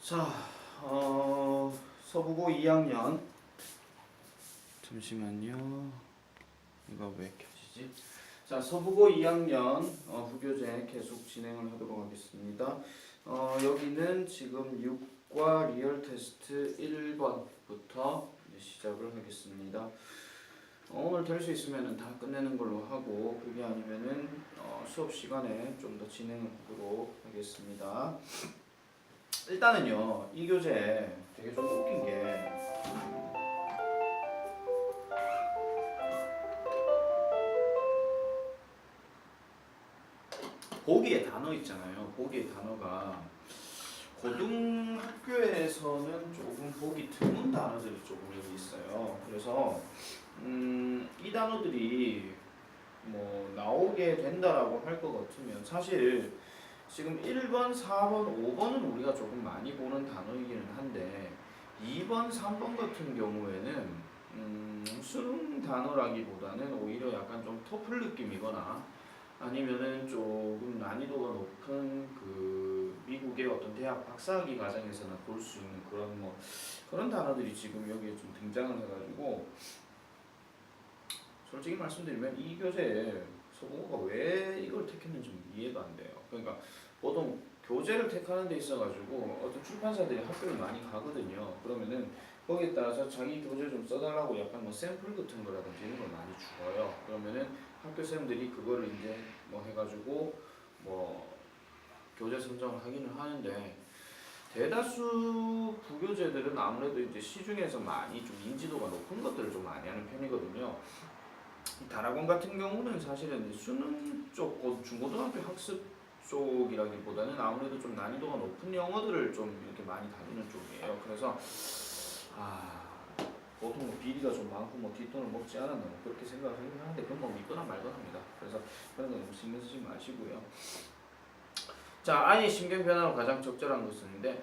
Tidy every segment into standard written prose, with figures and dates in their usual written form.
자, 서부고 2학년 잠시만요. 이거 왜 켜지지? 자, 서부고 2학년 후교재 계속 진행을 하도록 하겠습니다. 여기는 지금 6과 리얼 테스트 1번부터 시작을 하겠습니다. 오늘 될 수 있으면 다 끝내는 걸로 하고, 그게 아니면은 수업 시간에 좀 더 진행을 하도록 하겠습니다. 일단은요, 이 교재 되게 좀 웃긴 게 보기에 단어 있잖아요. 보기에 단어가 고등학교에서는 조금 보기 드문 단어들이 조금 여기 있어요. 그래서 이 단어들이 뭐 나오게 된다라고 할 것 같으면 사실 지금 1번, 4번, 5번은 우리가 조금 많이 보는 단어이기는 한데 2번, 3번 같은 경우에는 수능 단어라기보다는 오히려 약간 좀 토플 느낌이거나 아니면은 조금 난이도가 높은 그 미국의 어떤 대학 박사학위 과정에서나 볼 수 있는 그런 단어들이 지금 여기에 좀 등장을 해가지고 솔직히 말씀드리면 이 교재에 서부고가 왜 이걸 택했는지 이해가 안 돼요. 그러니까 보통 교재를 택하는 데 있어가지고 어떤 출판사들이 학교를 많이 가거든요. 그러면은 거기에 따라서 자기 교재 좀 써달라고 약간 뭐 샘플 같은 거라든지 이런 걸 많이 주어요. 그러면은 학교 쌤들이 그거를 이제 뭐 해가지고 뭐 교재 선정을 하기는 하는데 대다수 부교재들은 아무래도 이제 시중에서 많이 좀 인지도가 높은 것들을 좀 많이 하는 편이거든요. 다락원 같은 경우는 사실은 수능 쪽 중고등학교 학습 쪽이라기보다는 아무래도 좀 난이도가 높은 영어들을 좀 이렇게 많이 다루는 쪽이에요. 그래서 보통 뭐 비리가 좀 많고 뭐 뒷돈을 먹지 않았나 뭐 그렇게 생각을 하긴 하는데 그건 뭐 믿거나 말거나 합니다. 그래서 그런 거 너무 신경 쓰지 마시고요. 자, 아이의 신경 변화로 가장 적절한 것인데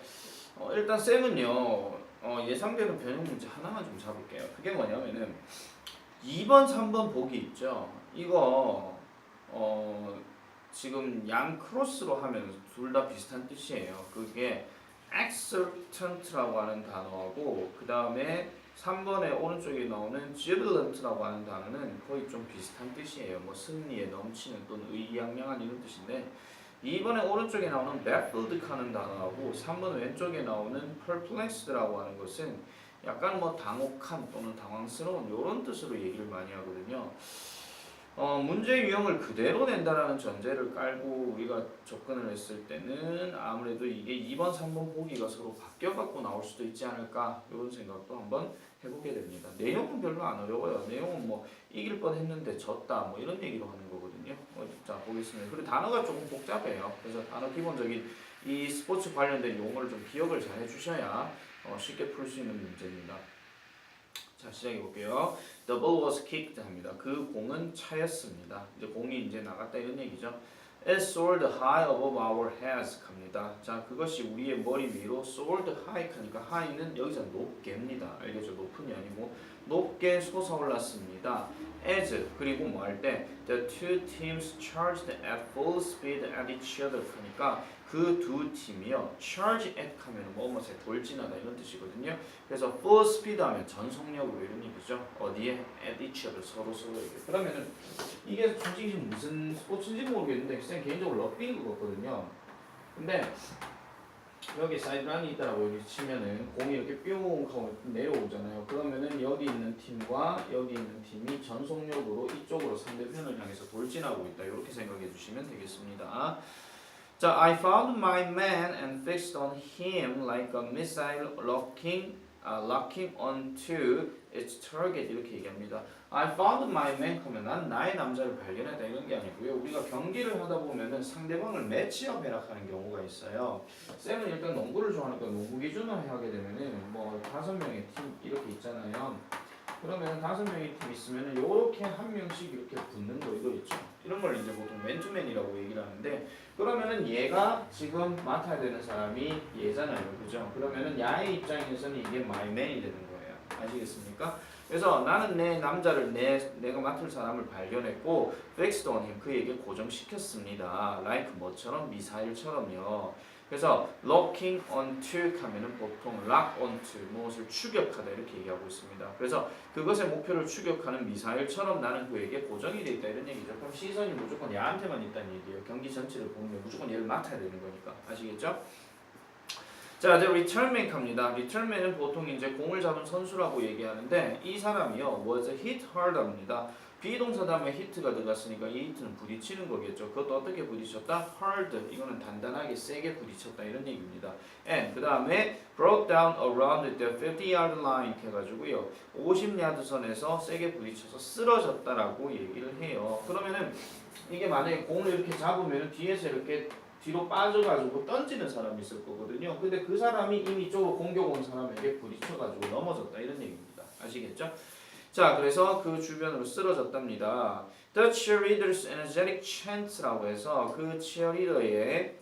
일단 쌤은요 예상되는 변형 문제 하나만 좀 잡을게요. 그게 뭐냐면은 2번, 3번 보기 있죠. 이거 지금 양 크로스로 하면 둘 다 비슷한 뜻이에요. 그게 exultant라고 하는 단어하고 그 다음에 3번에 오른쪽에 나오는 jubilant라고 하는 단어는 거의 좀 비슷한 뜻이에요. 뭐 승리에 넘치는 또는 의기양양한 이런 뜻인데 2번에 오른쪽에 나오는 baffled 하는 단어하고 3번 왼쪽에 나오는 perplexed라고 하는 것은 약간 뭐 당혹한 또는 당황스러운 이런 뜻으로 얘기를 많이 하거든요. 문제 유형을 그대로 낸다라는 전제를 깔고 우리가 접근을 했을 때는 아무래도 이게 2번, 3번 보기가 서로 바뀌어갖고 나올 수도 있지 않을까 이런 생각도 한번 해보게 됩니다. 내용은 별로 안 어려워요. 내용은 뭐 이길 뻔했는데 졌다 뭐 이런 얘기로 하는 거거든요. 자 보겠습니다. 그리고 단어가 조금 복잡해요. 그래서 단어 기본적인 이 스포츠 관련된 용어를 좀 기억을 잘 해주셔야 쉽게 풀 수 있는 문제입니다. 자 시작해 볼게요. The ball was kicked 합니다. 그 공은 차였습니다. 이제 공이 이제 나갔다 이런 얘기죠. It soared high above our heads 합니다. 자 그것이 우리의 머리 위로 soared high 하니까 high는 여기서 높게입니다. 알겠죠? 높은이 아니고 높게 솟아올랐습니다. As 그리고 뭐 할 때 the two teams charged at full speed at each other 하니까 그 두 팀이요 charge at 하면 뭐뭐에 돌진하다 이런 뜻이거든요. 그래서 full speed 하면 전속력으로 이런 얘기죠. 어디에 at each other 서로에게. 그러면은 이게 솔직히 무슨 스포츠인지 모르겠는데 쌤 개인적으로 럭비인 것 같거든요. 근데 여기 사이드란이 있다라고 여기 치면은 공이 이렇게 뿅 하고 내려오잖아요. 그러면은 여기 있는 팀과 여기 있는 팀이 전속력으로 이쪽으로 상대편을 향해서 돌진하고 있다. 이렇게 생각해 주시면 되겠습니다. 자, I found my man and fixed on him like a missile locking onto its target 이렇게 얘기합니다. I found my man 하면 난 나의 남자를 발견했다 이런 게 아니고요. 우리가 경기를 하다 보면은 상대방을 매치업해라 하는 경우가 있어요. 쌤은 일단 농구를 좋아하니까 농구 기준으로 하게 되면은 뭐 5명의 팀 이렇게 있잖아요. 그러면 5명의 팀 있으면은 요렇게 한 명씩 이렇게 붙는 거 이거 있죠. 이런 걸 이제 보통 맨투맨이라고 얘기를 하는데 그러면은 얘가 지금 맡아야 되는 사람이 얘잖아요. 그죠? 그러면은 야의 입장에서는 이게 my man이 되는 거예요. 아시겠습니까? 그래서 나는 내 남자를 내가 맡을 사람을 발견했고 fixed on him 그에게 고정시켰습니다. like 뭐처럼 미사일처럼요. 그래서 locking onto 하면은 보통 lock onto 무엇을 추격하다 이렇게 얘기하고 있습니다. 그래서 그것의 목표를 추격하는 미사일처럼 나는 그에게 고정이 돼 있다 이런 얘기죠. 그럼 시선이 무조건 얘한테만 있다는 얘기예요. 경기 전체를 보면 무조건 얘를 맡아야 되는 거니까. 아시겠죠? 자, 이제 returnman 갑니다. returnman은 보통 이제 공을 잡은 선수라고 얘기하는데 이 사람이요 was hit hard입니다. 비동사 다음에 hit가 들어갔으니까 이 hit는 부딪히는 거겠죠. 그것도 어떻게 부딪혔다? hard. 이거는 단단하게 세게 부딪혔다 이런 얘기입니다. and 그 다음에 broke down around the 50-yard line 해가지고요 50야드 선에서 세게 부딪혀서 쓰러졌다라고 얘기를 해요. 그러면은 이게 만약에 공을 이렇게 잡으면 뒤에서 이렇게 뒤로 빠져가지고 던지는 사람이 있을 거거든요. 근데 그 사람이 이미 쪽으로 공격 온 사람에게 부딪혀가지고 넘어졌다 이런 얘기입니다. 아시겠죠? 자, 그래서 그 주변으로 쓰러졌답니다. The cheerleader's energetic chant라고 해서 그 cheerleader의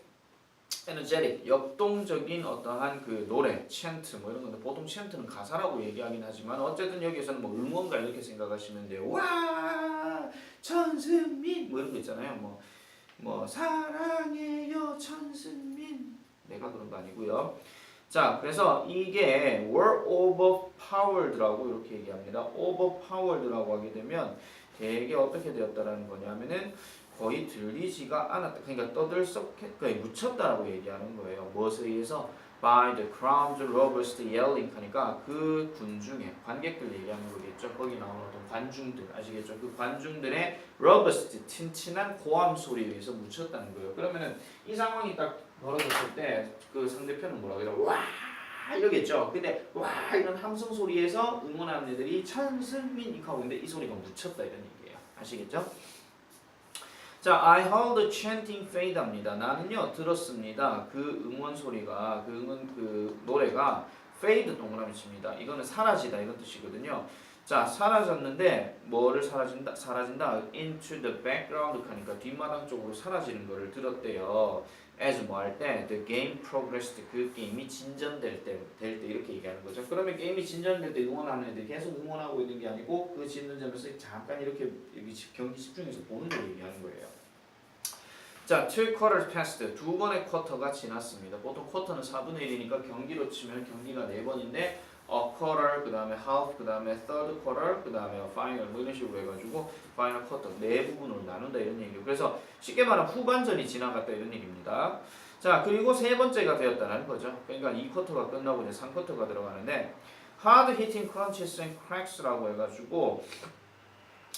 energetic, 역동적인 어떠한 그 노래, chant 뭐 이런 건데 보통 chant는 가사라고 얘기하긴 하지만 어쨌든 여기서는 뭐 응원가 이렇게 생각하시면 돼요. 와, 천승민 뭐 이런 거 있잖아요. 뭐 사랑해요 천승민 내가 그런 거 아니고요. 자, 그래서 이게 were overpowered라고 이렇게 얘기합니다. overpowered라고 하게 되면 되게 어떻게 되었다라는 거냐면은 거의 들리지가 않았다. 그러니까 떠들썩해, 묻혔다라고 얘기하는 거예요. 무엇에 의해서? By the crowd's robust yelling 하니까 그 군중의 관객들 얘기하는 거겠죠. 거기 나오는 어떤 관중들 아시겠죠? 그 관중들의 robust 튼튼한 고함 소리에 의해서 묻혔다는 거예요. 그러면은 이 상황이 딱 벌어졌을 때 그 상대편은 뭐라 그래요? 와 이러겠죠. 근데 와 이런 함성 소리에서 응원하는 애들이 천승민 하고 있는데 이 소리가 묻혔다 이런 얘기예요. 아시겠죠? 자, I heard the chanting fade합니다. 나는요 들었습니다. 그 응원 소리가 그 노래가 fade 동그라미 칩니다. 이거는 사라지다 이런 뜻이거든요. 자, 사라졌는데 뭐를 사라진다? into the background 하니까 뒷마당 쪽으로 사라지는 거를 들었대요. as 뭐 할 때 the game progressed 그 게임이 진전될 때 이렇게 얘기하는 거죠. 그러면 게임이 진전될 때 응원하는 애들이 계속 응원하고 있는 게 아니고 그 진전점에서 잠깐 이렇게 경기 집중해서 보는 걸 얘기하는 거예요. 자, 2 quarters passed. 두 번의 쿼터가 지났습니다. 보통 쿼터는 4분의 1이니까 경기로 치면 경기가 4번인데 a quarter, 그 다음에 half, 그 다음에 third quarter, 그 다음에 final 뭐 이런 식으로 해가지고 final quarter 4부분으로 나눈다 이런 얘기예요. 그래서 쉽게 말하면 후반전이 지나갔다 이런 얘기입니다. 자, 그리고 세 번째가 되었다는 거죠. 그러니까 2쿼터가 끝나고 이제 3쿼터가 들어가는데 hard hitting crunches and cracks라고 해가지고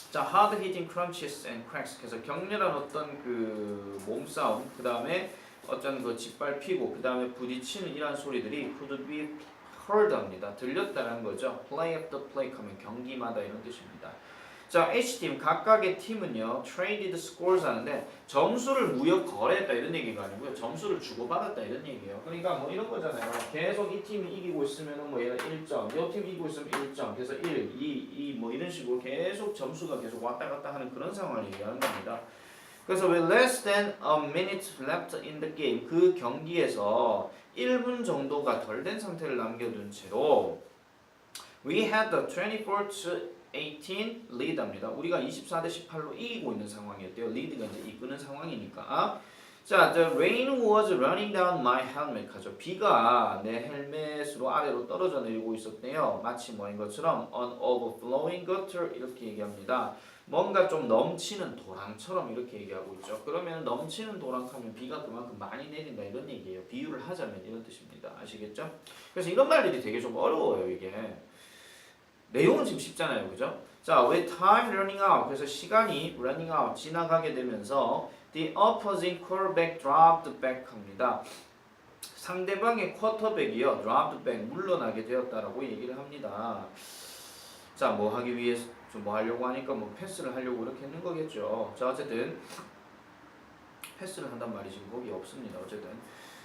자, hard hitting crunches and cracks. 그래서 격렬한 어떤 그 몸싸움, 그 다음에 어떤 그 짓밟히고, 그 다음에 부딪히는 이러한 소리들이 could be heard합니다. 들렸다는 거죠. play after play 하면 경기마다 이런 뜻입니다. 자, H팀 각각의 팀은요 traded scores 하는데 점수를 무역 거래했다 이런 얘기가 아니고요 점수를 주고받았다 이런 얘기예요. 그러니까 뭐 이런 거잖아요. 계속 이 팀이 이기고 있으면은 뭐 얘가 1점, 이 팀이 이기고 있으면 1점, 그래서 1, 2, 2 뭐 이런 식으로 계속 점수가 계속 왔다 갔다 하는 그런 상황을 얘기하는 겁니다. 그래서 with less than a minute left in the game 그 경기에서 1분 정도가 덜 된 상태를 남겨둔 채로 we had the 18 lead합니다. 우리가 24대 18로 이기고 있는 상황이었대요. lead가 이제 이끄는 상황이니까. 자, the rain was running down my helmet 하죠. 비가 내 헬멧으로 아래로 떨어져 내리고 있었대요. 마치 뭐인 것처럼 an overflowing gutter 이렇게 얘기합니다. 뭔가 좀 넘치는 도랑처럼 이렇게 얘기하고 있죠. 그러면 넘치는 도랑하면 비가 그만큼 많이 내린다 이런 얘기예요. 비유를 하자면 이런 뜻입니다. 아시겠죠? 그래서 이런 말들이 되게 좀 어려워요 이게. 내용은 지금 쉽잖아요, 그죠? 자, with time running out, 그래서 시간이 running out 지나가게 되면서 the opposing quarterback dropped back 합니다. 상대방의 쿼터백이요, dropped back 물러나게 되었다라고 얘기를 합니다. 자, 뭐 하기 위해서 뭐 하려고 하니까 뭐 패스를 하려고 이렇게 했는 거겠죠. 자, 어쨌든 패스를 한단 말이 지금 거기 없습니다. 어쨌든.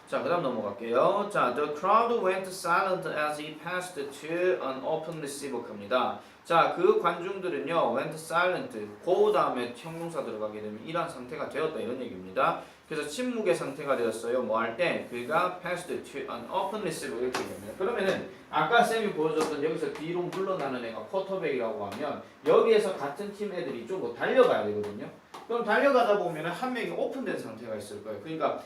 자, 그 다음 넘어갈게요. 자, the crowd went silent as he passed to an open receiver 합니다. 자, 그 관중들은요, went silent, 그 다음에 형용사 들어가게 되면 이러한 상태가 되었다 이런 얘기입니다. 그래서 침묵의 상태가 되었어요. 뭐 할 때? 그가 passed to an open receiver 이렇게 얘기합니다. 그러면은 아까 쌤이 보여줬던 여기서 뒤로 물러나는 애가 쿼터백이라고 하면 여기에서 같은 팀 애들이 좀 더 달려가야 되거든요. 그럼 달려가다 보면은 한 명이 오픈된 상태가 있을 거예요. 그러니까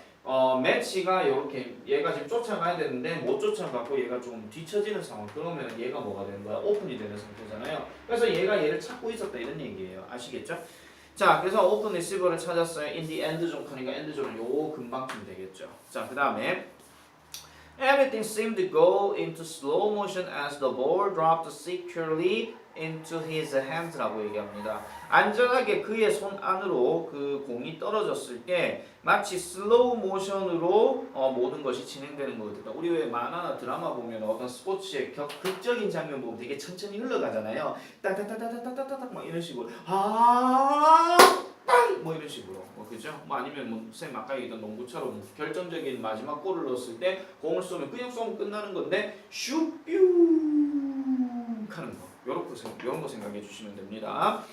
매치가 이렇게 얘가 지금 쫓아가야 되는데 못 쫓아가고 얘가 좀 뒤처지는 상황. 그러면 얘가 뭐가 되는 거야? 오픈이 되는 상태잖아요. 그래서 얘가 얘를 찾고 있었다 이런 얘기예요. 아시겠죠? 자, 그래서 오픈 리시버를 찾았어요. in the end zone 하니까 end zone은 요 근방쯤 되겠죠. 자, 그 다음에 everything seemed to go into slow motion as the ball dropped securely into his hands라고 얘기합니다. 안전하게 그의 손 안으로 그 공이 떨어졌을 때 마치 슬로우 모션으로 모든 것이 진행되는 것 같다. 우리 왜 만화나 드라마 보면 어떤 스포츠의 극적인 장면 보면 되게 천천히 흘러가잖아요. 따따따따따따따따 막 이런 식으로 뭐 이런 식으로 그죠? 뭐 아니면 쌤 아까 얘기했던 농구처럼 결정적인 마지막 골을 넣었을 때 공을 쏘면 그냥 쏘면 끝나는 건데 슈뿅 하는 거. 요런 거 생각해 주시면 됩니다.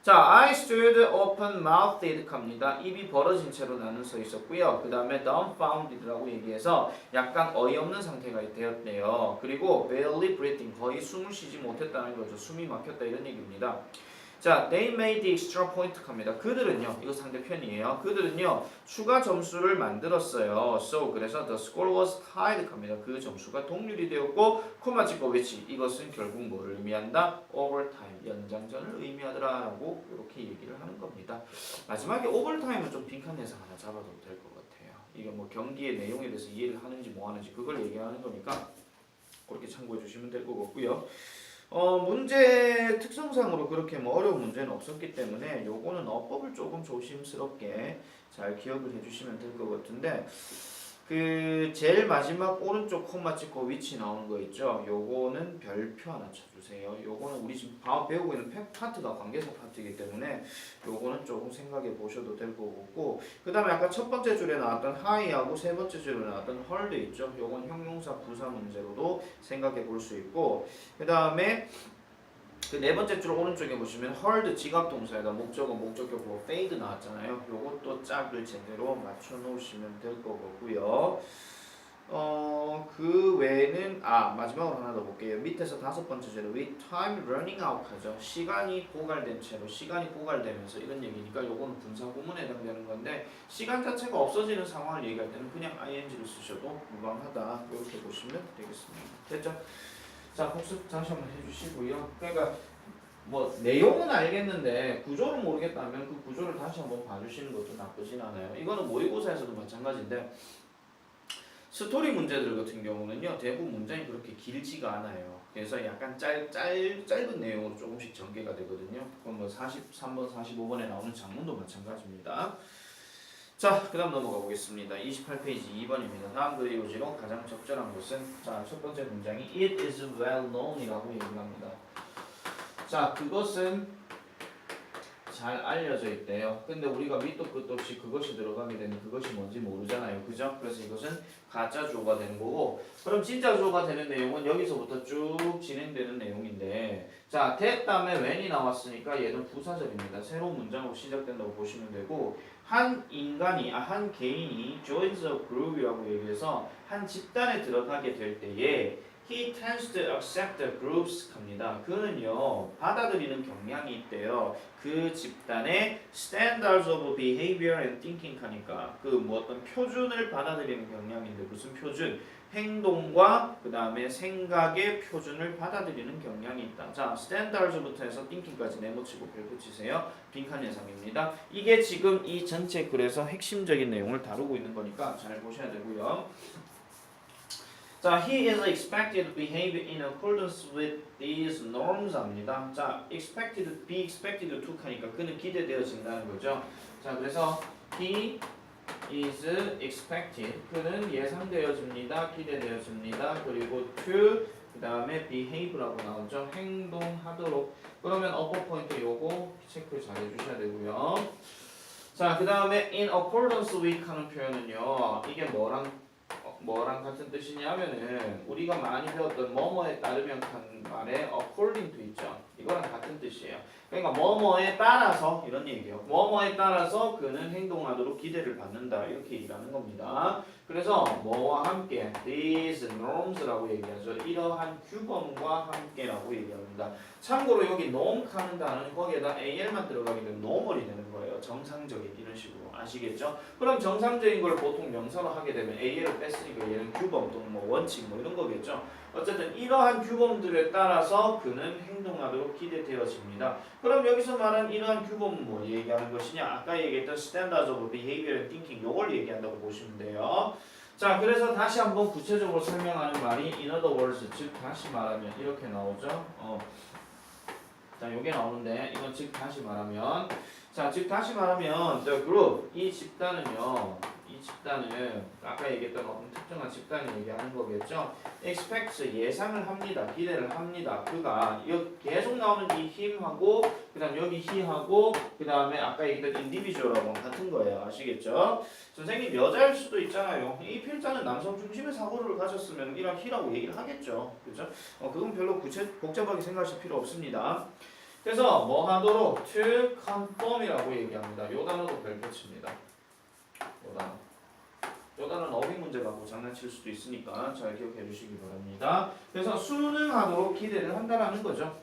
자, I stood open-mouthed 갑니다. 입이 벌어진 채로 나는 서 있었고요. 그 다음에 dumbfounded라고 얘기해서 약간 어이없는 상태가 되었대요. 그리고 barely breathing, 거의 숨을 쉬지 못했다는 거죠. 숨이 막혔다 이런 얘기입니다. 자, they made the extra point 갑니다. 그들은요, 이거 상대편이에요. 그들은요, 추가 점수를 만들었어요. So, 그래서 the score was tied 갑니다. 그 점수가 동률이 되었고, 코마 찍고 which, 이것은 결국 뭐를 의미한다? overtime, 연장전을 의미하더라라고 이렇게 얘기를 하는 겁니다. 마지막에 overtime은 좀 빈칸 해석 하나 잡아도 될 것 같아요. 이게 뭐 경기의 내용에 대해서 이해를 하는지 뭐 하는지 그걸 얘기하는 거니까 그렇게 참고해 주시면 될 것 같고요. 문제 특성상으로 그렇게 뭐 어려운 문제는 없었기 때문에 요거는 어법을 조금 조심스럽게 잘 기억을 해주시면 될 것 같은데 그 제일 마지막 오른쪽 콤마 찍고 위치 나오는 거 있죠? 요거는 별표 하나 쳐주세요. 요거는 우리 지금 배우고 있는 파트가 관계사 파트이기 때문에 요거는 조금 생각해 보셔도 될 것 같고 그 다음에 아까 첫 번째 줄에 나왔던 하이하고 세 번째 줄에 나왔던 헐드 있죠? 요건 형용사 부사 문제로도 생각해 볼 수 있고 그 다음에 그 네 번째 줄 오른쪽에 보시면 hold 지각 동사에다 목적어 목적격보 fade 나왔잖아요. 요것도 짝을 제대로 맞춰 놓으시면 될 것 같고요. 그 외에는 마지막으로 하나 더 볼게요. 밑에서 다섯 번째 줄에 with time running out 하죠. 시간이 고갈된 채로 시간이 고갈되면서 이런 얘기니까 요거는 분사 구문에 해당되는 건데 시간 자체가 없어지는 상황을 얘기할 때는 그냥 ing를 쓰셔도 무방하다. 이렇게 보시면 되겠습니다. 됐죠? 자, 복습 다시 한번 해주시고요. 그러니까 뭐 내용은 알겠는데 구조를 모르겠다면 그 구조를 다시 한번 봐주시는 것도 나쁘진 않아요. 이거는 모의고사에서도 마찬가지인데 스토리 문제들 같은 경우는요 대부분 문장이 그렇게 길지가 않아요. 그래서 약간 짧은 내용으로 조금씩 전개가 되거든요. 그건 뭐 43번, 45번에 나오는 장문도 마찬가지입니다. 자, 그 다음 넘어가 보겠습니다. 28페이지 2번입니다. 다음 글의 요지로 가장 적절한 것은 자, 첫 번째 문장이 It is well known 이라고 얘기합니다. 자, 그것은 잘 알려져 있대요. 근데 우리가 밑도 끝도 없이 그것이 들어가게 되면 그것이 뭔지 모르잖아요. 그죠? 그래서 이것은 가짜 주어가 되는 거고 그럼 진짜 주어가 되는 내용은 여기서부터 쭉 진행되는 내용인데 자, that 다음에 when이 나왔으니까 얘는 부사절입니다. 새로운 문장으로 시작된다고 보시면 되고 한 개인이 joins a group이라고 얘기해서 한 집단에 들어가게 될 때에 He tends to accept the groups 갑니다. 그는요 받아들이는 경향이 있대요. 그 집단의 standards of behavior and thinking 하니까 그 뭐 어떤 표준을 받아들이는 경향인데 무슨 표준? 행동과 그 다음에 생각의 표준을 받아들이는 경향이 있다. 자, standards부터 해서 thinking까지 네모치고 별 붙이세요. 빈칸 예상입니다. 이게 지금 이 전체 글에서 핵심적인 내용을 다루고 있는 거니까 잘 보셔야 되고요. 자, he is expected to behave in accordance with these norms 합니다. 자, be expected to 하니까 그는 기대되어진다는 거죠. 자, 그래서 he is expected 그는 예상되어집니다. 기대되어집니다. 그리고 to 그 다음에 behave라고 나오죠. 행동하도록. 그러면 upper 포인트 요거 체크 잘 해주셔야 되고요. 자, 그 다음에 in accordance with 하는 표현은요. 이게 뭐랑 같은 뜻이냐면은 우리가 많이 배웠던 뭐뭐에 따르면 한 말에 according to 있죠. 이거랑 같은 뜻이에요. 그러니까 뭐뭐에 따라서 이런 얘기예요. 뭐뭐에 따라서 그는 행동하도록 기대를 받는다 이렇게 얘기를 하는 겁니다. 그래서 뭐와 함께 these norms라고 얘기하죠. 이러한 규범과 함께라고 얘기합니다. 참고로 여기 norm 하는 단어는 거기에다 al만 들어가게 되면 normal이 되는 거예요. 정상적인 이런 식으로 아시겠죠? 그럼 정상적인 걸 보통 명사로 하게 되면 al을 뺐으니까 얘는 규범 또는 뭐 원칙 뭐 이런 거겠죠. 어쨌든 이러한 규범들에 따라서 그는 행동하도록 기대되어집니다. 그럼 여기서 말한 이러한 규범은 뭐 얘기하는 것이냐? 아까 얘기했던 standards of behavior and thinking 요걸 얘기한다고 보시면 돼요. 자, 그래서 다시 한번 구체적으로 설명하는 말이 in other words, 즉 다시 말하면 이렇게 나오죠. 자, 요게 나오는데 이건 즉 다시 말하면 자, 즉 다시 말하면 the group 이 집단은요. 이 집단은 아까 얘기했던 어떤 특정한 집단을 얘기하는 거겠죠. expects 예상을 합니다. 기대를 합니다. 그가 계속 나오는 이 him하고 그다음 여기 he하고 그다음에 아까 얘기했던 individual하고 같은 거예요. 아시겠죠? 선생님 여자일 수도 있잖아요. 이 필자는 남성 중심의 사고를 가졌으면 이런 he라고 얘기를 하겠죠. 그죠? 그건 별로 복잡하게 생각하실 필요 없습니다. 그래서 뭐 하도록 to conform이라고 얘기합니다. 요 단어도 별표 칩니다. 요 단어. 요 단어는 어휘 문제 갖고 장난칠 수도 있으니까 잘 기억해 주시기 바랍니다. 그래서 순응하도록 기대를 한다라는 거죠.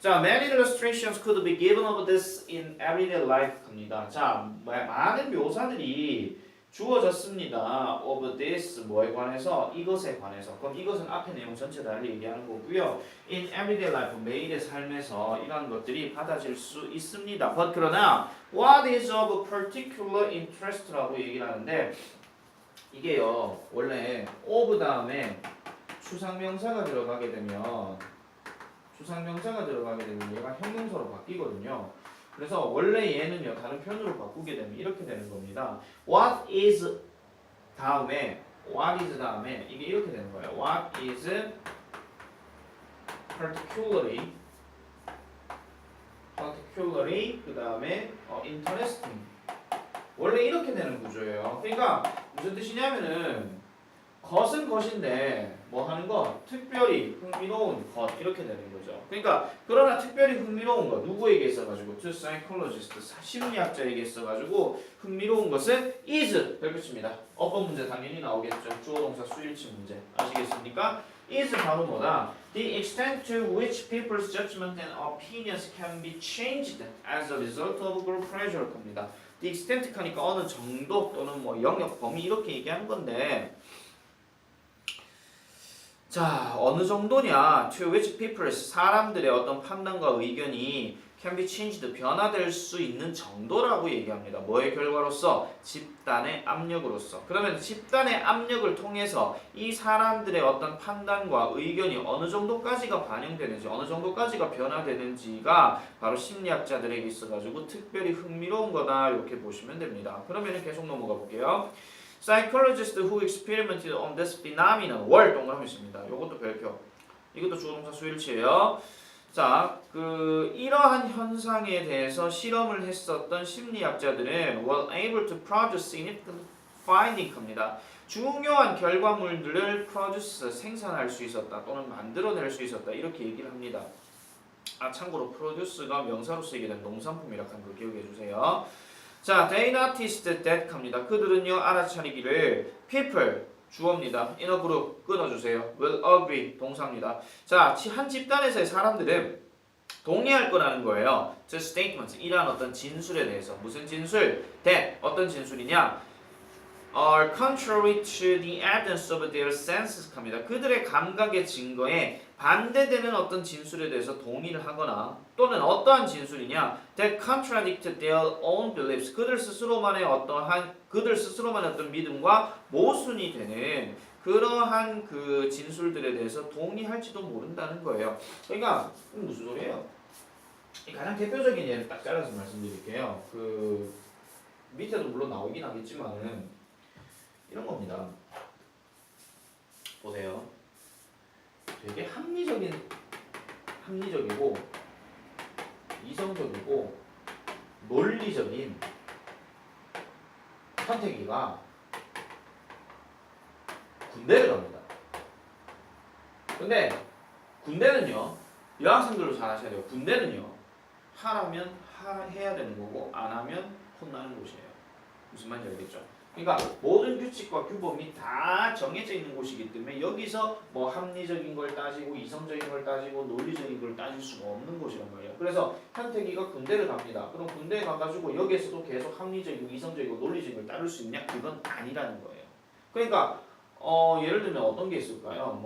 자, many illustrations could be given of this in everyday life입니다. 자, 많은 묘사들이 주어졌습니다. of this 뭐에 관해서 이것에 관해서. 그럼 이것은 앞에 내용 전체 다 얘기하는 거고요. in everyday life 매일의 삶에서 이런 것들이 받아질 수 있습니다. But 그러나 what is of particular interest라고 얘기를 하는데 이게요 원래 of 다음에 추상명사가 들어가게 되면 얘가 형용사로 바뀌거든요. 그래서 원래 얘는요 다른 표현으로 바꾸게 되면 이렇게 되는 겁니다. What is 다음에 이게 이렇게 되는 거예요. What is particularly 그 다음에 interesting 원래 이렇게 되는 구조예요. 그러니까 무슨 뜻이냐면은 것은 것인데 뭐 하는 거 특별히 흥미로운 것 이렇게 되는 거죠. 그러니까 그러나 특별히 흥미로운 것 누구에게 있어가지고 to psychologist 심리학자에게 있어가지고 흥미로운 것은 is 별표칩니다. 어법 문제 당연히 나오겠죠. 주어동사 수일치 문제 아시겠습니까? is 바로 뭐다? The extent to which people's judgment and opinions can be changed as a result of group pressure 겁니다. The extent 하니까 어느 정도 또는 뭐 영역 범위 이렇게 얘기하는 건데 자 어느 정도냐 to which people's 사람들의 어떤 판단과 의견이 can be changed 변화될 수 있는 정도라고 얘기합니다. 뭐의 결과로서? 집단의 압력으로서. 그러면 집단의 압력을 통해서 이 사람들의 어떤 판단과 의견이 어느 정도까지가 반영되는지 어느 정도까지가 변화되는지가 바로 심리학자들에게 있어가지고 특별히 흥미로운 거다 이렇게 보시면 됩니다. 그러면 계속 넘어가 볼게요. Psychologists who experimented on this phenomenon 월 동그라미 있습니다. 이것도 별표. 이것도 주어동사 수일치예요. 자, 이러한 현상에 대해서 실험을 했었던 심리학자들은 were able to produce significant finding입니다. 중요한 결과물들을 produce 생산할 수 있었다 또는 만들어낼 수 있었다 이렇게 얘기를 합니다. 참고로 produce가 명사로 쓰이게 된 농산품이라는 걸 기억해 주세요. 자, they noticed that 합니다. 그들은요 알아차리기를 people 주어입니다. in a group 끊어주세요. will agree 동사입니다. 자, 한 집단에서의 사람들은 동의할 거라는 거예요. The statements 이러한 어떤 진술에 대해서 무슨 진술? that 어떤 진술이냐? are contrary to the evidence of their senses 합니다. 그들의 감각의 증거에 반대되는 어떤 진술에 대해서 동의를 하거나 또는 어떠한 진술이냐 that contradict their own beliefs 그들 스스로만의 어떤 믿음과 모순이 되는 그러한 그 진술들에 대해서 동의할지도 모른다는 거예요. 그러니까 무슨 소리예요? 가장 대표적인 예를 딱 잘라서 말씀드릴게요. 밑에도 물론 나오긴 하겠지만은 이런 겁니다. 보세요. 되게 합리적이고 이성적이고 논리적인 선택이가 군대를 갑니다. 근데 군대는요 여학생들도 잘 아셔야 돼요. 군대는요 하라면 해야 되는 거고 안 하면 혼나는 곳이에요. 무슨 말인지 알겠죠? 그러니까 모든 규칙과 규범이 다 정해져 있는 곳이기 때문에 여기서 뭐 합리적인 걸 따지고 이성적인 걸 따지고 논리적인 걸 따질 수가 없는 곳이란 말이에요. 그래서 현택이가 군대를 갑니다. 그럼 군대에 가가지고 여기에서도 계속 합리적이고 이성적이고 논리적인 걸 따를 수 있냐? 그건 아니라는 거예요. 그러니까 예를 들면 어떤 게 있을까요?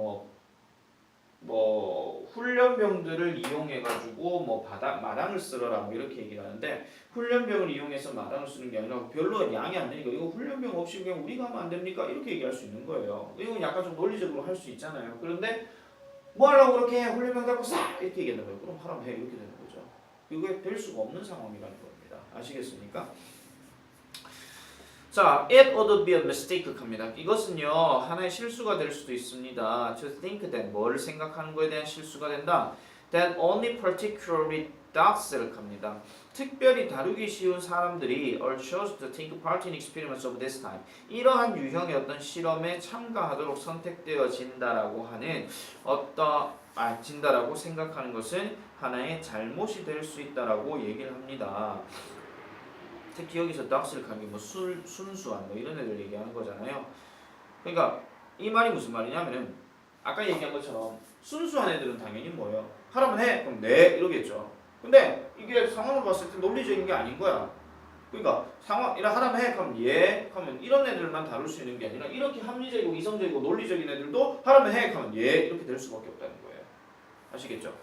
뭐 훈련병들을 이용해가지고 뭐 마당을 쓸어라 뭐 이렇게 얘기를 하는데 훈련병을 이용해서 마당을 쓰는 게 아니라 별로 양이 안 되니까 이거 훈련병 없이 그냥 우리가 하면 안 됩니까? 이렇게 얘기할 수 있는 거예요. 이건 약간 좀 논리적으로 할 수 있잖아요. 그런데 뭐 하려고 그렇게 해? 훈련병 잡고 싹 이렇게 얘기하는 거예요. 그럼 하라면 해 이렇게 되는 거죠. 그게 될 수가 없는 상황이라는 겁니다. 아시겠습니까? 자, it would be a mistake 합니다. 이것은요 하나의 실수가 될 수도 있습니다. To think that 뭐를 생각하는 거에 대한 실수가 된다. That only particularly does를 합니다. 특별히 다루기 쉬운 사람들이 are chosen to take part in experiments of this type. 이러한 유형의 어떤 실험에 참가하도록 선택되어진다라고 하는 진다라고 생각하는 것은 하나의 잘못이 될 수 있다라고 얘기를 합니다. 특히 여기서 닥스를 가는 게 뭐 순수한 뭐 이런 애들 얘기하는 거잖아요. 그러니까 이 말이 무슨 말이냐면은 아까 얘기한 것처럼 순수한 애들은 당연히 뭐예요? 하라면 해. 그럼 네 이러겠죠. 근데 이게 상황을 봤을 때 논리적인 게 아닌 거야. 그러니까 이라 하라면 해. 그럼 예. 그러면 이런 애들만 다룰 수 있는 게 아니라 이렇게 합리적이고 이성적이고 논리적인 애들도 하라면 해. 그러면 예. 이렇게 될 수밖에 없다는 거예요. 아시겠죠?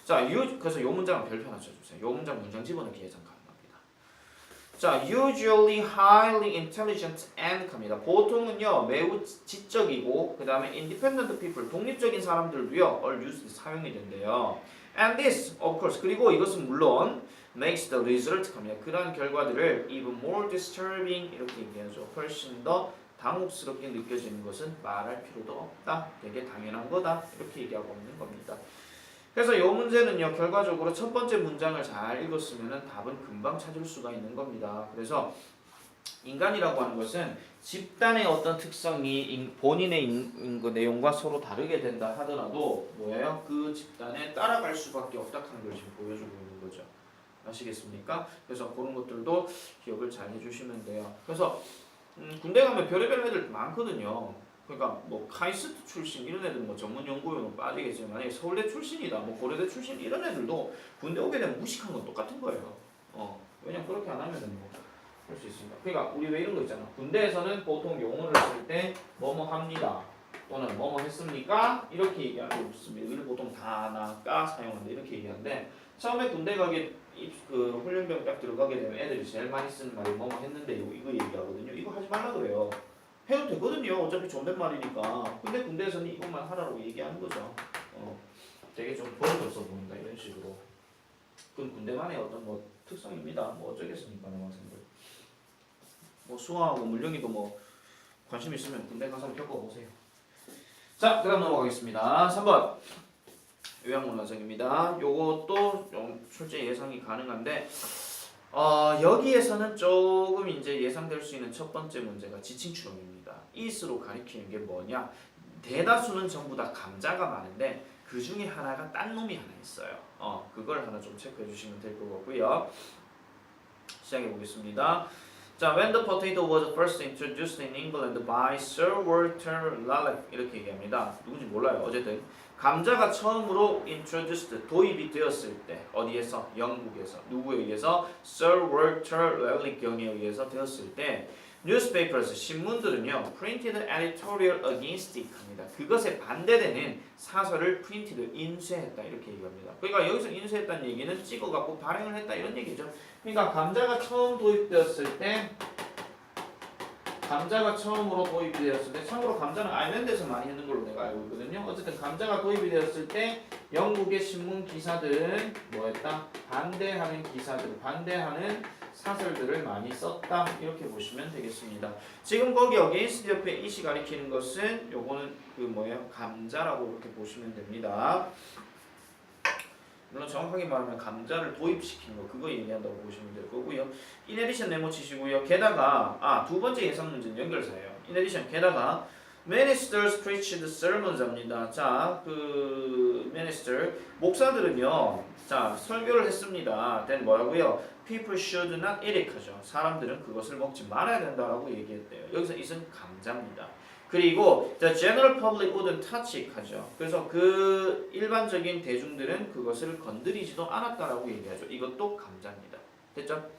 자, 그래서 요 문장은 별표 하나 쳐주세요. 요 문장 집어넣기 예상 가능합니다. 자, usually highly intelligent and 갑니다. 보통은요 매우 지적이고 그 다음에 independent people 독립적인 사람들도요 are used 사용이 된대요. And this, of course, 그리고 이것은 물론 makes the result 갑니다. 그러한 결과들을 even more disturbing 이렇게 얘기하죠. 훨씬 더 당혹스럽게 느껴지는 것은 말할 필요도 없다. 되게 당연한 거다. 이렇게 얘기하고 있는 겁니다. 그래서 이 문제는요 결과적으로 첫 번째 문장을 잘 읽었으면 답은 금방 찾을 수가 있는 겁니다. 그래서 인간이라고 하는 것은 집단의 어떤 특성이 본인의 그 내용과 서로 다르게 된다 하더라도 뭐예요? 그 집단에 따라갈 수밖에 없다는 걸 지금 보여주고 있는 거죠. 아시겠습니까? 그래서 그런 것들도 기억을 잘 해주시면 돼요. 그래서 군대 가면 별의별 애들 많거든요. 그러니까 뭐 카이스트 출신 이런 애들 뭐 전문 연구원은 빠지겠지만 만약에 서울대 출신이다 뭐 고려대 출신 이런 애들도 군대 오게 되면 무식한 건 똑같은 거예요. 왜냐면 그렇게 안 하면은 뭐 할 수 있습니다. 그러니까 우리 왜 이런 거 있잖아. 군대에서는 보통 용어를 쓸 때 뭐뭐 합니다 또는 뭐뭐 했습니까 이렇게 얘기하는 거 없습니다. 이걸 보통 다나까 사용한다 이렇게 얘기하는데 처음에 군대 가게 그 훈련병 딱 들어가게 되면 애들이 제일 많이 쓰는 말이 뭐뭐 했는데 이거 얘기하거든요. 이거 하지 말라 그래요. 해도 되거든요. 어차피 존댓말이니까. 근데 군대에서는 이것만 하라고 얘기하는 거죠. 되게 좀 버릇없어 보인다 이런 식으로. 그건 군대만의 어떤 뭐 특성입니다. 뭐 어쩌겠습니까, 남학생들. 뭐 수학하고 물령이도 뭐 관심 있으면 군대 가서 겪어보세요. 자, 그다음 넘어가겠습니다. 3번 요약문화정입니다. 요것도 좀 출제 예상이 가능한데. 여기에서는 조금 이제 예상될 수 있는 첫 번째 문제가 지칭 추론입니다. is로 가리키는 게 뭐냐? 대다수는 전부 다 감자가 많은데 그 중에 하나가 딴 놈이 하나 있어요. 그걸 하나 좀 체크해 주시면 될 것 같고요. 시작해 보겠습니다. 자, when the potato was first introduced in England by Sir Walter Raleigh 이렇게 얘기합니다. 누군지 몰라요. 어쨌든 감자가 처음으로 introduced 도입이 되었을 때 어디에서? 영국에서 누구에 의해서? Sir Walter Raleigh 경에 의해서 되었을 때 newspapers 신문들은요 printed editorial against it 합니다. 그것에 반대되는 사설을 printed 인쇄했다 이렇게 얘기합니다. 그러니까 여기서 인쇄했다는 얘기는 찍어갖고 발행을 했다 이런 얘기죠. 그러니까 감자가 처음 도입되었을 때 감자가 처음으로 도입이 되었을 때 참고로 감자는 아일랜드에서 많이 했는 걸로 내가 알고 있거든요. 어쨌든 감자가 도입이 되었을 때 영국의 신문 기사들은 뭐했다? 반대하는 기사들, 반대하는 사설들을 많이 썼다 이렇게 보시면 되겠습니다. 지금 거기 against 옆에 이시 가리키는 것은 요거는 그 뭐예요? 감자라고 이렇게 보시면 됩니다. 물론 정확하게 말하면 감자를 도입시킨 거 그거 얘기한다고 보시면 될 거고요. in addition 네모 치시고요. 게다가 두 번째 예상 문제는 연결사예요. in addition 게다가 Ministers preached sermons 합니다. 자, 그 minister 목사들은요. 자, 설교를 했습니다. then 뭐라고요? People should not eat it 하죠. 사람들은 그것을 먹지 말아야 된다라고 얘기했대요. 여기서 it은 감자입니다. 그리고 the general public wouldn't touch it 하죠. 그래서 그 일반적인 대중들은 그것을 건드리지도 않았다라고 얘기하죠. 이것도 감자입니다. 됐죠?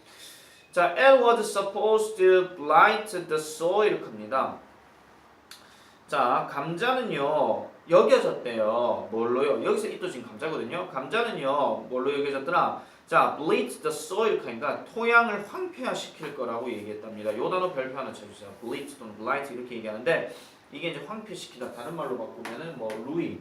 자, L was supposed to blight the soil 합니다. 자, 감자는요 여겨졌대요. 뭘로요? 여기서 이또 지금 감자거든요. 감자는요 뭘로 여겨졌더라? 자, blight the soil 그러니까 토양을 황폐화시킬 거라고 얘기했답니다. 요 단어 별표 하나 쳐주세요. blight 또는 blight 이렇게 얘기하는데 이게 이제 황폐시키다 다른 말로 바꾸면은 뭐 루이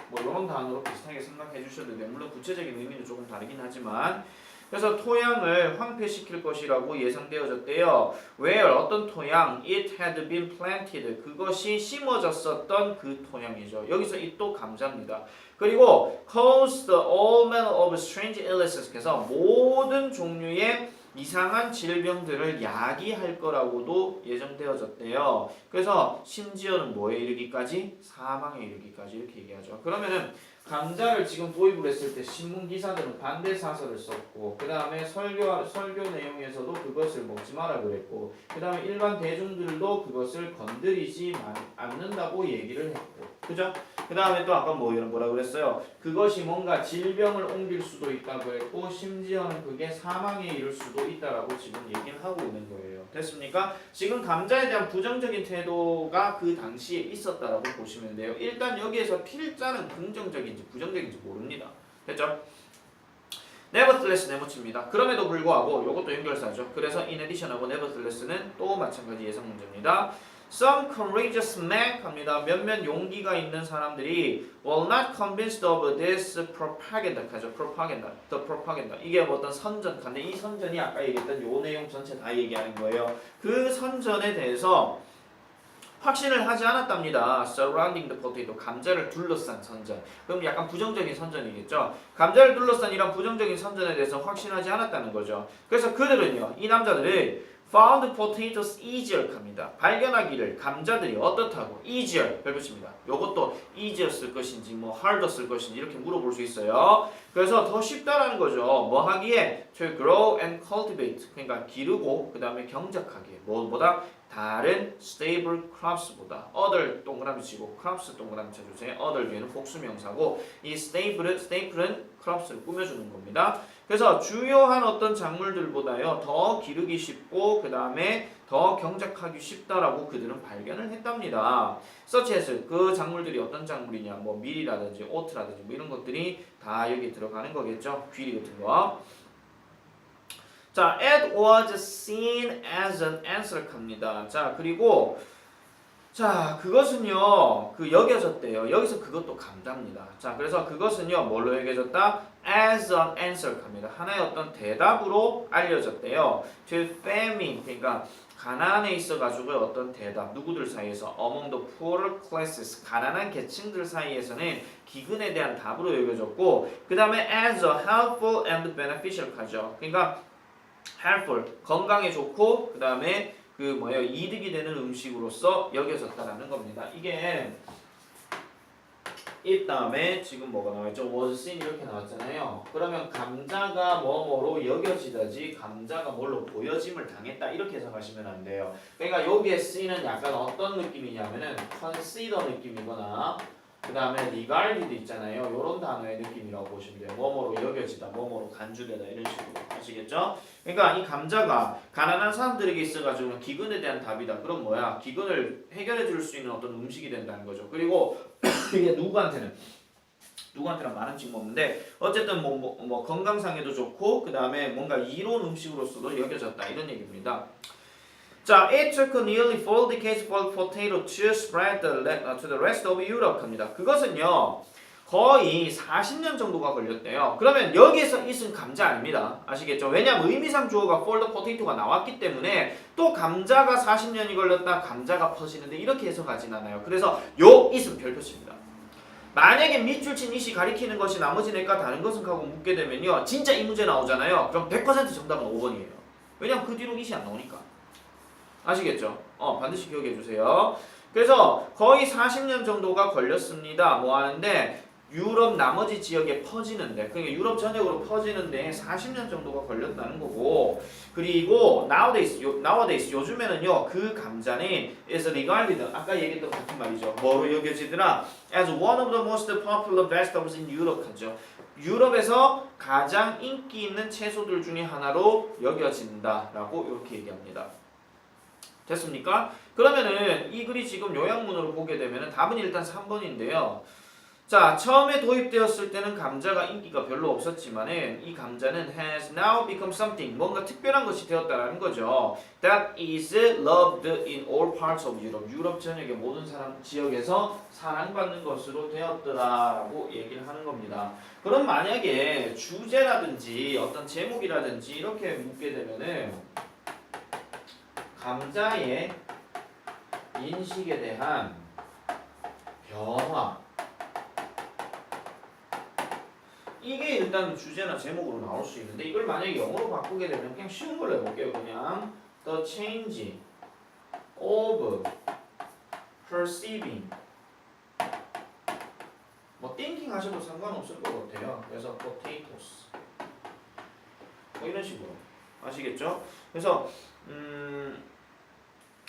뭐 이런 단어로 비슷하게 생각해 주셔도 돼요. 물론 구체적인 의미는 조금 다르긴 하지만 그래서 토양을 황폐시킬 것이라고 예상되어졌대요. Where 어떤 토양? It had been planted. 그것이 심어졌었던 그 토양이죠. 여기서 이 또 감자입니다. 그리고 caused all manner of strange illnesses. 그래서 모든 종류의 이상한 질병들을 야기할 거라고도 예정되어졌대요. 그래서 심지어는 뭐에 이르기까지? 사망에 이르기까지 이렇게 얘기하죠. 그러면은 감자를 지금 도입을 했을 때 신문 기사들은 반대 사설을 썼고 그 다음에 설교 내용에서도 그것을 먹지 마라 그랬고 그 다음에 일반 대중들도 그것을 건드리지 않는다고 얘기를 했고 그죠? 그 다음에 또 아까 뭐라 그랬어요? 그것이 뭔가 질병을 옮길 수도 있다고 했고 심지어는 그게 사망에 이를 수도 있다라고 지금 얘기를 하고 있는 거예요. 됐습니까? 지금 감자에 대한 부정적인 태도가 그 당시에 있었다라고 보시면 돼요. 일단 여기에서 필자는 긍정적인지 부정적인지 모릅니다. 됐죠? nevertheless 네모칩니다. 그럼에도 불구하고 이것도 연결사죠. 그래서 in addition하고 nevertheless는 또 마찬가지 예상 문제입니다. Some courageous men 합니다. 몇몇 용기가 있는 사람들이 were not convinced of this propaganda 하죠. the propaganda. 이게 어떤 선전, 근데 이 선전이 아까 얘기했던 요 내용 전체 다 얘기하는 거예요. 그 선전에 대해서 확신을 하지 않았답니다. Surrounding the potato. 감자를 둘러싼 선전. 그럼 약간 부정적인 선전이겠죠. 감자를 둘러싼 이런 부정적인 선전에 대해서 확신하지 않았다는 거죠. 그래서 그들은요. 이 남자들이 found potatoes easier 합니다. 발견하기를 감자들이 어떻다고? easier 별표칩니다. 요것도 easier 쓸 것인지 뭐 harder 쓸 것인지 이렇게 물어볼 수 있어요. 그래서 더 쉽다라는 거죠. 뭐 하기에? to grow and cultivate. 그러니까 기르고 그 다음에 경작하기에. 뭐보다? 다른 stable crops보다 other 동그라미 치고 crops 동그라미 쳐주세요. other 뒤에는 복수명사고 이 staple은 crops를 꾸며주는 겁니다. 그래서 주요한 어떤 작물들보다요 더 기르기 쉽고 그 다음에 더 경작하기 쉽다라고 그들은 발견을 했답니다. such as 그 작물들이 어떤 작물이냐 뭐 밀이라든지 오트라든지 뭐 이런 것들이 다 여기 들어가는 거겠죠. 귀리 같은 거. 자, it was seen as an answer 합니다. 자, 그리고 자, 그것은요. 그 여겨졌대요. 여기서 그것도 감자입니다. 자, 그래서 그것은요. 뭘로 여겨졌다? as an answer 합니다. 하나의 어떤 대답으로 알려졌대요. to famine. 그러니까 가난에 있어 가지고 어떤 대답 누구들 사이에서 among the poorer classes 가난한 계층들 사이에서는 기근에 대한 답으로 여겨졌고 그다음에 as a helpful and beneficial 하죠. 그러니까 helpful 건강에 좋고 그다음에 그 뭐예요 이득이 되는 음식으로서 여겨졌다라는 겁니다. 이게 이 다음에 지금 뭐가 나와있죠? was seen 이렇게 나왔잖아요. 그러면 감자가 뭐뭐로 여겨지다지 감자가 뭘로 보여짐을 당했다 이렇게 해석하시면 안 돼요. 그러니까 여기에 seen은 약간 어떤 느낌이냐면은 consider 느낌이거나 그 다음에 regarded 있잖아요. 이런 단어의 느낌이라고 보시면 돼요. 뭐뭐로 여겨지다, 뭐뭐로 간주되다 이런 식으로 아시겠죠? 그러니까 이 감자가 가난한 사람들에게 있어가지고 기근에 대한 답이다. 그럼 뭐야? 기근을 해결해 줄 수 있는 어떤 음식이 된다는 거죠. 그리고 이게 누구한테는 많은 징후 없는데 어쨌든 뭐 건강상에도 좋고 그 다음에 뭔가 이로운 음식으로서도 여겨졌다 이런 얘기입니다. 자, it took nearly 4 decades for potato to spread to the rest of Europe 합니다. 그것은요 거의 40년 정도가 걸렸대요. 그러면 여기에서 있은 감자 아닙니다. 아시겠죠? 왜냐하면 의미상 주어가 for the potato가 나왔기 때문에 또 감자가 40년이 걸렸다 감자가 퍼지는데 이렇게 해석하진 않아요. 그래서 요 it은 별표칩니다. 만약에 밑줄 친 it이 가리키는 것이 나머지 넷과 다른 것은 하고 묻게 되면요 진짜 이 문제 나오잖아요. 그럼 100% 정답은 5번이에요. 왜냐하면 그 뒤로 it이 안 나오니까. 아시겠죠? 반드시 기억해 주세요. 그래서 거의 40년 정도가 걸렸습니다. 뭐 하는데 유럽 나머지 지역에 퍼지는데, 그러니까 유럽 전역으로 퍼지는데 40년 정도가 걸렸다는 거고, 그리고 nowadays 요즘에는요 그 감자는 is regarded, 아까 얘기했던 같은 말이죠. 뭐로 여겨지더라? as one of the most popular vegetables in Europe 하죠. 유럽에서 가장 인기 있는 채소들 중에 하나로 여겨진다라고 이렇게 얘기합니다. 됐습니까? 그러면은 이 글이 지금 요약문으로 보게 되면은 답은 일단 3번인데요. 자, 처음에 도입되었을 때는 감자가 인기가 별로 없었지만은 이 감자는 has now become something, 뭔가 특별한 것이 되었다라는 거죠. That is loved in all parts of Europe. 유럽 전역의 모든 지역에서 사랑받는 것으로 되었더라라고 얘기를 하는 겁니다. 그럼 만약에 주제라든지 어떤 제목이라든지 이렇게 묻게 되면은 감자의 인식에 대한 변화, 이게 일단 주제나 제목으로 나올 수 있는데, 이걸 만약에 영어로 바꾸게 되면 그냥 쉬운 걸로 해볼게요. 그냥 the change of perceiving, 뭐 thinking 하셔도 상관없을 것 같아요. 그래서 potatoes, 뭐 이런 식으로 아시겠죠? 그래서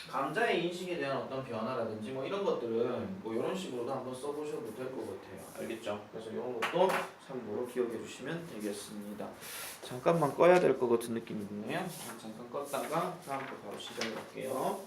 감자의 인식에 대한 어떤 변화라든지 뭐 이런 것들은 뭐 이런 식으로도 한번 써보셔도 될 것 같아요. 알겠죠? 그래서 이런 것도 참고로 기억해 주시면 되겠습니다. 잠깐만 꺼야 될 것 같은 느낌이 드네요. 잠깐 껐다가 다음 거 바로 시작해 볼게요.